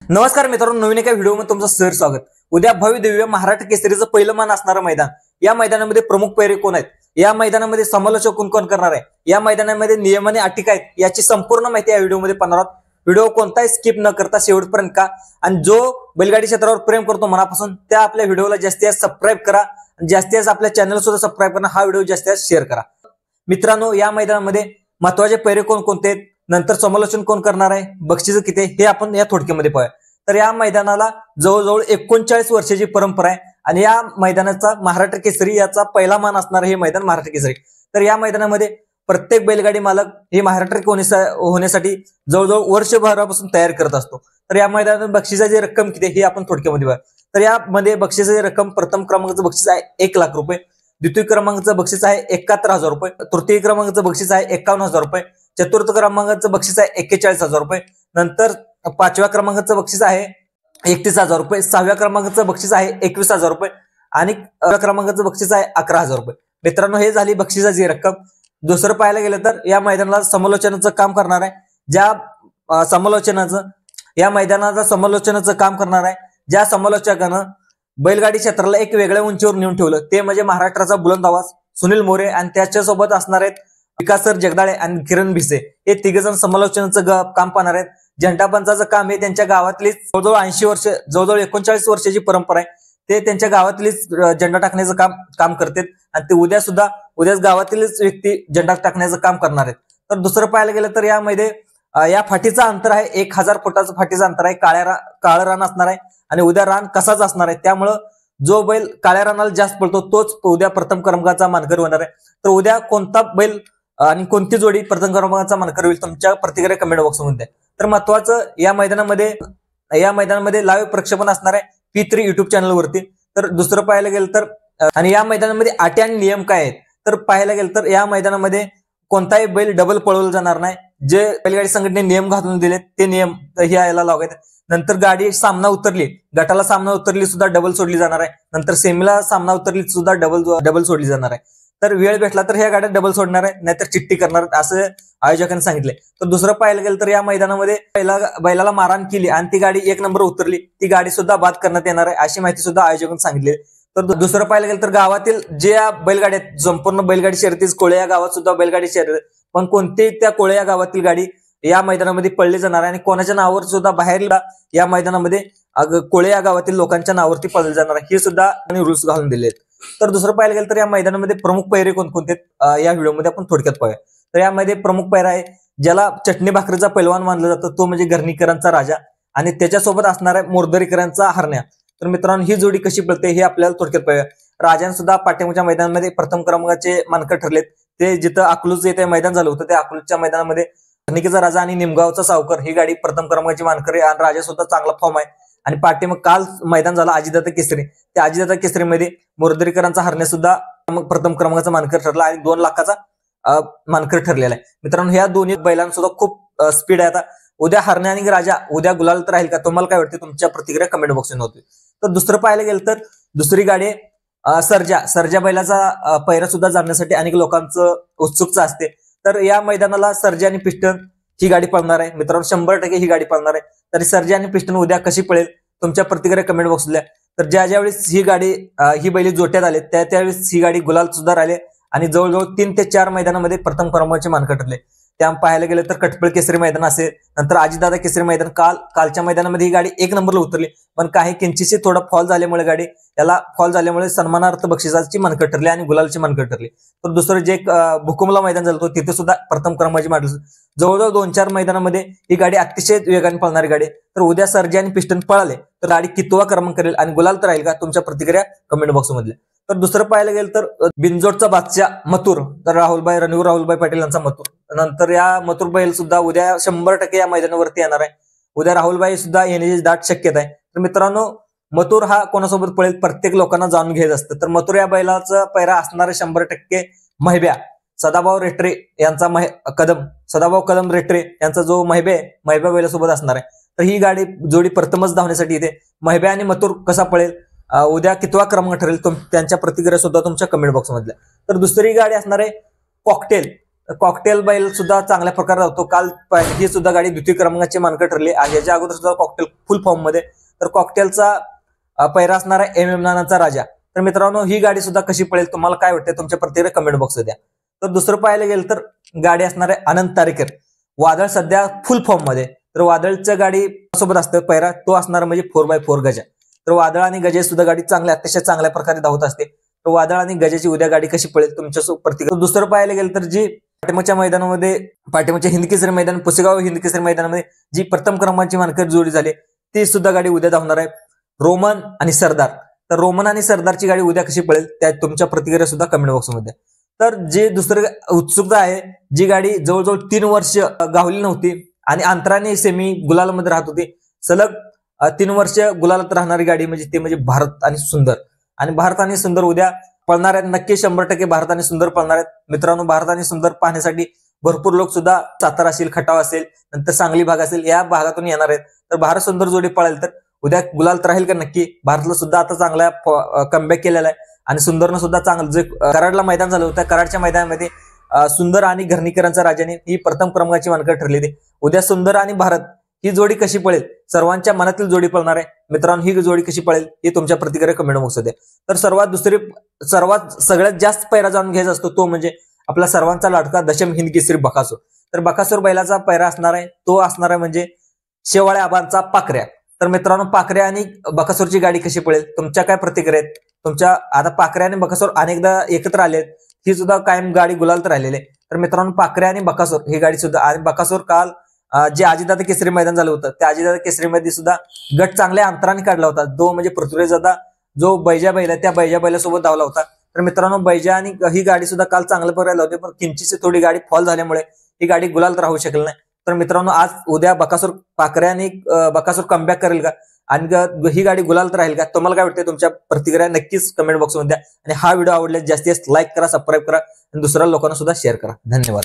नमस्कार मित्रांनो, नवीन एका व्हिडिओमध्ये तुमचं सर स्वागत। उद्या भव्य दिव्य महाराष्ट्र केसरीचं पहिलं मान असणारं मैदान। या मैदानामध्ये प्रमुख पैरे कोण आहेत, या मैदानामध्ये समालोचक कोण कोण करणार आहे, या मैदानामध्ये नियम आणि अटी काय आहेत याची संपूर्ण माहिती या व्हिडिओमध्ये पाहणार आहोत। व्हिडिओ कोणताही स्किप न करता शेवटपर्यंत का, आणि जो बैलगाडी क्षेत्रावर प्रेम करतो मनापासून त्या आपल्या व्हिडिओला जास्तीत जास्त सबस्क्राइब करा, जास्तीत जास्त आपल्या चॅनल सुद्धा सबस्क्राइब करा, हा व्हिडिओ जास्तीत जास्त शेअर करा। मित्रांनो, या मैदानामध्ये महत्त्वाचे पैरे कोण कोणते आहेत, नंतर समालोचन कोण करणार आहे, बक्षीस किती हे आपण या थोडक्यामध्ये पाहूया। तर या मैदानाला जवळजवळ 39 वर्षाची परंपरा आहे आणि या मैदानाचा महाराष्ट्र केसरी याचा पहिला मान असणार हे मैदान महाराष्ट्र केसरी। तर या मैदानामध्ये प्रत्येक बैलगाडी मालक हे महाराष्ट्र होण्यासाठी जवळजवळ वर्षभरापासून तयार करत असतो। तर या मैदानात बक्षिसाची रक्कम किती हे आपण थोडक्यामध्ये बघा। तर यामध्ये बक्षिसाची रक्कम प्रथम क्रमांकाचं बक्षीस आहे 1 लाख रुपये, द्वितीय क्रमांकाचं बक्षीस आहे 71,000 रुपये, तृतीय क्रमांकाचं बक्षीस आहे 51,000 रुपये, चतुर्थ क्रमांकाचं बक्षीस आहे 41,000 रुपये, नंतर पाचव्या क्रमांकाचं बक्षीस आहे 31,000 रुपये, सहाव्या क्रमांकाचं बक्षीस आहे 21,000 रुपये आणि क्रमांकाचं बक्षीस आहे 11,000 रुपये। मित्रांनो, हे झाली बक्षिसाची रक्कम। दुसरं पाहायला गेलं तर या मैदानाला समालोचनाचं काम करणार आहे, या मैदानाचं समालोचनाचं काम करणार आहे ज्या समालोचकानं बैलगाडी क्षेत्राला एक वेगळ्या उंचीवर नेऊन ठेवलं ते म्हणजे महाराष्ट्राचा बुलंद आवाज सुनील मोरे, आणि त्याच्यासोबत असणार आहेत विकास सर जगदाळे आणि किरण भिसे। हे तिघजण समालोचनाचं काम पाहणार आहेत। झेंडा पंचाचं काम हे त्यांच्या गावातलीच जवळजवळ 80 वर्ष, जवळजवळ 39 वर्षाची परंपरा आहे। ते त्यांच्या गावातलीच झेंडा टाकण्याचं काम करतात आणि ते उद्याच गावातीलच व्यक्ती झेंडा टाकण्याचं काम करणार आहेत। तर दुसरं पाहायला गेलं तर यामध्ये या फाटीचं अंतर आहे 1000 फुटाचं फाटीचं अंतर आहे, काळं रान असणार आहे आणि उद्या रान कसाच असणार आहे, त्यामुळं जो बैल काळ्या रानाला जास्त पळतो तोच उद्या प्रथम क्रमांकाचा मानकरी होणार आहे। तर उद्या कोणता बैल आणि कोणती जोडी प्रथम क्रमांकाचा मानकरी होईल तुमच्या प्रतिक्रिया कमेंट बॉक्समध्ये। तर महत्वाचं या मैदानामध्ये लाईव्ह प्रक्षेपण असणार आहे P3 युट्यूब चॅनलवरती। तर दुसरं पाहायला गेलं तर आणि या मैदानामध्ये अटी आणि नियम काय आहेत, तर पाहायला गेलं तर या मैदानामध्ये कोणताही बैल डबल पळवला जाणार नाही। जे बैलगाडी संघटनेने नियम घालून दिले ते नियम यायला लागायचे। नंतर गाडी सामना उतरली, गटाला सामना उतरली सुद्धा डबल सोडली जाणार आहे, नंतर सेमीला सामना उतरली सुद्धा डबल सोडली जाणार आहे। तर वेळ भेटला तर ह्या गाड्या डबल सोडणार आहे, नाहीतर चिठ्ठी करणार असं आयोजकांनी सांगितले। तर दुसरं पाहायला गेलं तर या मैदानामध्ये बैलाला मारहाण केली आणि ती गाडी 1 नंबर उतरली, ती गाडी सुद्धा बाद करण्यात येणार आहे अशी माहिती सुद्धा आयोजकांनी सांगितली। तर दुसरं पाहायला गेलं तर गावातील जे या बैलगाड्या आहेत, संपूर्ण बैलगाडी शर्यतीच कोळे या गावात सुद्धा बैलगाडी शर्यत, पण कोणती त्या कोळे या गावातील गाडी या मैदानामध्ये पळली जाणार आहे आणि कोणाच्या नावावर सुद्धा बाहेर या मैदानामध्ये कोळे या गावातील लोकांच्या नावावरती पळले जाणार आहे, हे सुद्धा रूल्स घालून दिले आहेत। तर दुसरं पाहायला गेलं तर या मैदानामध्ये प्रमुख पैरे कोणकोणते या व्हिडिओमध्ये आपण थोडक्यात पाहूया। तर यामध्ये प्रमुख पैरा आहे ज्याला चटणी भाकरीचा पैलवान मानला जातो तो म्हणजे घरणीकरांचा राजा आणि त्याच्यासोबत असणार आहे मोरदरीकरांचा हरण्या। तर मित्रांनो, ही जोडी कशी पळते हे आपल्याला थोडक्यात पाहूया। राजान सुद्धा पाठीमागच्या मैदानामध्ये प्रथम क्रमांकाचे मानकर ठरलेत। ते जिथं अकलूज येथे मैदान झालं होतं त्या अकलूजच्या मैदानामध्ये घरणीचा राजा आणि निमगावचा सावकर ही गाडी प्रथम क्रमांकाची मानकर आहे आणि राजा सुद्धा चांगला फॉर्म आहे। आणि पाठीमाग काल मैदान झालं अजितदादा केसरी, त्या अजितदादा केसरीमध्ये मोरदरीकरांचा हरण्या सुद्धा प्रथम क्रमांकाचा मानकर ठरला आणि 2 लाखाचा मानकर ठरलेला आहे। मित्रांनो, ह्या दोन्ही बैलांसुद्धा खूप स्पीड आहे। आता उद्या हरण्या आणि राजा उद्या गुलाल तर राहील का, तुम्हाला काय वाटते तुमच्या प्रतिक्रिया कमेंट बॉक्समध्ये होती। तर दुसरं पाहायला गेलं तर दुसरी गाडी सर्जा बैलाचा पैरा सुद्धा जाणण्यासाठी अनेक लोकांचं उत्सुकता असते। तर या मैदानाला सर्जा आणि पिस्टन ही गाडी पळणार आहे। मित्रांनो, 100% ही गाडी पळणार आहे। तरी सर्जा आणि पिस्टन उद्या कशी पळेल तुमच्या प्रतिक्रिया कमेंट बॉक्सला। तर ज्यावेळेस ही बैली जोट्यात आले त्यावेळेस ही गाडी गुलाल सुद्धा राहिले आणि जवळजवळ 3 ते 4 मैदानामध्ये प्रथम क्रमांकाचे मानकर ठरले। त्या पाहायला गेलं तर कटपळ केसरी मैदान असेल, नंतर अजितदादा केसरी मैदान, कालच्या मैदानामध्ये ही गाडी 1 नंबरला उतरली, पण काही किंचितशी थोडा फॉल झाल्यामुळे सन्मानार्थ बक्षिसाची मानकर ठरली आणि गुलालची मानकर ठरली। तर दुसरं जे भुकुमला मैदान झालं होतं तिथे सुद्धा प्रथम क्रमांकाची मानकर, जवळजवळ 2-4 मैदानामध्ये ही गाडी अतिशय वेगाने पळणारी गाडी। तर उद्या सर्जा आणि पिस्टन पळाले तर गाडी कितवा क्रमांक करेल आणि गुलाल तर राहील का, तुमच्या प्रतिक्रिया कमेंट बॉक्समधल्या। तर दुसरं पाहायला गेलं तर बिनजोडचा बादशाह मथुर, तर रणवीर राहुलभाई पाटील यांचा मथुर, नंतर या मथुर बैल सुद्धा उद्या 100% या मैदानावरती येणार आहे। उद्या राहुलभाई सुद्धा येण्याची दाट शक्यता आहे। तर मित्रांनो, मथुर हा कोणासोबत पळेल प्रत्येक लोकांना जाणून घ्यायचं असतं। तर मथुर या बैलाचा पैरा असणार 100% महिब्या सदाभाऊ रेट्रे यांचा सदाभाऊ कदम रेट्रे यांचा जो महिब्या बैलासोबत असणार आहे। तर ही गाडी जोडी प्रथमच धावण्यासाठी येते। महिब्या आणि मथुर कसा पळेल, उद्या कितवा क्रमांक ठरेल त्यांच्या प्रतिक्रिया सुद्धा तुमच्या कमेंट बॉक्समधल्या। तर दुसरी गाडी असणार आहे कॉकटेल, कॉकटेल बैल सुद्धा चांगल्या प्रकारे धावतो. काल ही सुद्धा गाडी द्वितीय क्रमांकाची मानकरी ठरली. याच्या अगोदर सुद्धा कॉकटेल फुल फॉर्म मध्ये. तर कॉकटेलचा पैरा असणार आहे एम नानाचा राजा. तर मित्रांनो ही गाडी सुद्धा कशी पळेल तुम्हाला काय वाटतं तुमच्या प्रतिक्रिया कमेंट बॉक्स द्या. तर दुसरं पाहायला गेलं तर गाडी असणार आहे आनंद तारेकर. वादळ सध्या फुल फॉर्म मध्ये. तर वादळच्या गाडी सोबत असतं पैरा तो असणार म्हणजे 4x4 गजा. तर वादळ आणि गजा सुद्धा गाडी अतिशय चांगल्या प्रकारे धावत असते. तर वादळ आणि गजाची उद्या गाडी कशी पळेल तुमच्या प्रतिक्रिया. दुसरं पाहायला गेलं तर जी पाठीमागच्या मैदानामध्ये पाठीमागच्या हिंदकेसरी मैदान पुसेगाव हिंदकेसरी मैदानामध्ये जी प्रथम क्रमांकाची मानकरी जोडी झाली ती सुद्धा गाडी उद्या धावणार आहे रोमन आणि सरदार. तर रोमन आणि सरदारची गाडी उद्या कशी पळेल त्या तुमच्या प्रतिक्रिया सुद्धा कमेंट बॉक्समध्ये. तर जे दुसरं उत्सुकता आहे जी गाडी जवळजवळ 3 वर्ष गावली नव्हती आणि अंतराने सेमी गुलालमध्ये राहत होती. सलग 3 वर्ष गुलालात राहणारी गाडी म्हणजे ते म्हणजे भारत आणि सुंदर. आणि भारत आणि सुंदर उद्या पळणार आहेत. नक्की 100% भारत आणि सुंदर पळणार आहेत. मित्रांनो भारत आणि सुंदर पाहण्यासाठी भरपूर लोक सुद्धा सातारा असेल खटाव असेल नंतर सांगली भाग असेल या भागातून येणार आहेत. तर भारत सुंदर जोडी पळेल तर उद्या गुलालत राहील का नक्की. भारतला सुद्धा आता चांगला कमबॅक केलेला आहे आणि सुंदरनं सुद्धा चांगलं जे कराडला मैदान झालं होतं कराडच्या मैदानामध्ये सुंदर आणि घरणीकरांचा राजाने ही प्रथम क्रमांकाची मानकरी ठरली होती. उद्या सुंदर आणि भारत ही जोडी कशी पळेल सर्वांच्या मनातील जोडी पळणार आहे. मित्रांनो ही जोडी कशी पळेल ही तुमच्या प्रतिक्रिया कमेंट बॉक्स द्या. तर सर्वात सगळ्यात जास्त पैरा जाणून घ्यायचा असतो तो म्हणजे आपला सर्वांचा लाडका दशम हिंद केसरी बकासूर. तर बकासूर बैलाचा पैरा असणार आहे तो असणार आहे म्हणजे शेवाळे आबांचा पाखऱ्या. तर मित्रांनो पाखऱ्या आणि बकासूरची गाडी कशी पळेल तुमच्या काय प्रतिक्रिया आहेत तुमच्या. आता पाखऱ्या आणि बकासूर अनेकदा एकत्र आले ही सुद्धा कायम गाडी गुलालत राहिलेली. तर मित्रांनो पाखऱ्या आणि बकासूर ही गाडी सुद्धा आणि बकासूर काल जे अजितदादा केसरी मैदान झालं होतं त्या अजितदादा केसरी मध्ये सुद्धा गट चांगल्या अंतराने काढला होता. जो म्हणजे पृथ्वीराज दादा जो बैजा बैल आहे त्या बैजा बैलासोबत धावला होता. तर मित्रांनो बैजा आणि ही गाडी सुद्धा काल चांगल्या प्रकारे लावते पण किंचितशी थोडी गाडी फॉल झाल्यामुळे ही गाडी गुलालत राहू शकली नाही. तर मित्रांनो आज उद्या बकासूर पाखऱ्या आणि बकासूर कमबॅक करेल का आणि ही गाडी गुलालत राहील का तुम्हाला काय वाटतं तुमच्या प्रतिक्रिया नक्कीच कमेंट बॉक्समध्ये द्या. आणि हा व्हिडिओ आवडल्यास जास्तीत जास्त लाईक करा सबस्क्राईब करा आणि दुसऱ्या लोकांना सुद्धा शेअर करा. धन्यवाद.